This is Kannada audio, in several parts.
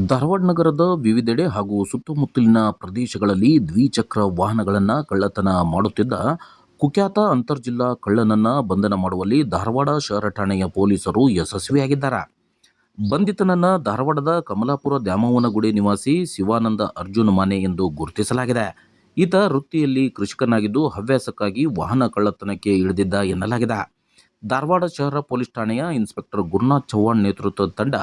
ಧಾರವಾಡ ನಗರದ ವಿವಿಧೆಡೆ ಹಾಗೂ ಸುತ್ತಮುತ್ತಲಿನ ಪ್ರದೇಶಗಳಲ್ಲಿ ದ್ವಿಚಕ್ರ ವಾಹನಗಳನ್ನು ಕಳ್ಳತನ ಮಾಡುತ್ತಿದ್ದ ಕುಖ್ಯಾತ ಅಂತರ್ಜಿಲ್ಲಾ ಕಳ್ಳನನ್ನು ಬಂಧನ ಮಾಡುವಲ್ಲಿ ಧಾರವಾಡ ಶಹರ ಠಾಣೆಯ ಪೊಲೀಸರು ಯಶಸ್ವಿಯಾಗಿದ್ದಾರೆ. ಬಂಧಿತನನ್ನು ಧಾರವಾಡದ ಕಮಲಾಪುರ ದ್ಯಾಮವ್ವನಗುಡಿ ನಿವಾಸಿ ಶಿವಾನಂದ ಅರ್ಜುನ್ ಮಾನೆ ಎಂದು ಗುರುತಿಸಲಾಗಿದೆ. ಈತ ವೃತ್ತಿಯಲ್ಲಿ ಕೃಷಿಕನಾಗಿದ್ದು ಹವ್ಯಾಸಕ್ಕಾಗಿ ವಾಹನ ಕಳ್ಳತನಕ್ಕೆ ಇಳಿದಿದ್ದ ಎನ್ನಲಾಗಿದೆ. ಧಾರವಾಡ ಶಹರ ಪೊಲೀಸ್ ಠಾಣೆಯ ಇನ್ಸ್ಪೆಕ್ಟರ್ ಗುರುನಾಥ್ ಚವ್ಹಾಣ್ ನೇತೃತ್ವದ ತಂಡ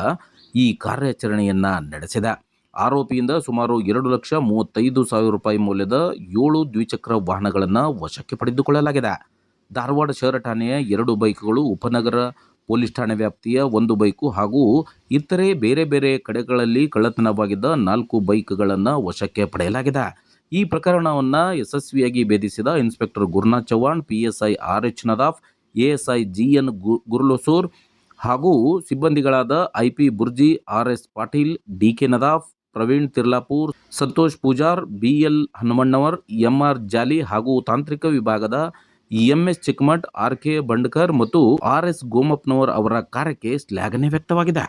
ಈ ಕಾರ್ಯಾಚರಣೆಯನ್ನ ನಡೆಸಿದೆ. ಆರೋಪಿಯಿಂದ ಸುಮಾರು 2,35,000 ರೂಪಾಯಿ ಮೌಲ್ಯದ 7 ದ್ವಿಚಕ್ರ ವಾಹನಗಳನ್ನು ವಶಕ್ಕೆ ಪಡೆದುಕೊಳ್ಳಲಾಗಿದೆ. ಧಾರವಾಡ ಶಹರ ಠಾಣೆಯ 2 ಬೈಕ್ಗಳು, ಉಪನಗರ ಪೊಲೀಸ್ ಠಾಣೆ ವ್ಯಾಪ್ತಿಯ 1 ಬೈಕು ಹಾಗೂ ಇತರೆ ಬೇರೆ ಬೇರೆ ಕಡೆಗಳಲ್ಲಿ ಕಳ್ಳತನವಾಗಿದ್ದ 4 ಬೈಕ್ಗಳನ್ನು ವಶಕ್ಕೆ ಪಡೆಯಲಾಗಿದೆ. ಈ ಪ್ರಕರಣವನ್ನು ಯಶಸ್ವಿಯಾಗಿ ಭೇದಿಸಿದ inspector Gurunath Chavan, PSI R H. Nadaf, ASI G N. Gurlasur ಹಾಗೂ ಸಿಬ್ಬಂದಿಗಳಾದ IP Burji, R S. Patil, D K. Nadaf, Praveen Tirlapur, Santosh Pujar, B L. Hanumannavar, M R. Jali ಹಾಗೂ ತಾಂತ್ರಿಕ ವಿಭಾಗದ ಎಂ.ಎಸ್. ಚಿಕ್ಕಮಠ್, ಆರ್.ಕೆ. ಬಂಡ್ಕರ್ ಮತ್ತು ಆರ್.ಎಸ್. ಗೋಮಪ್ಪನವರ್ ಅವರ ಕಾರ್ಯಕ್ಕೆ ಶ್ಲಾಘನೆ ವ್ಯಕ್ತವಾಗಿದೆ.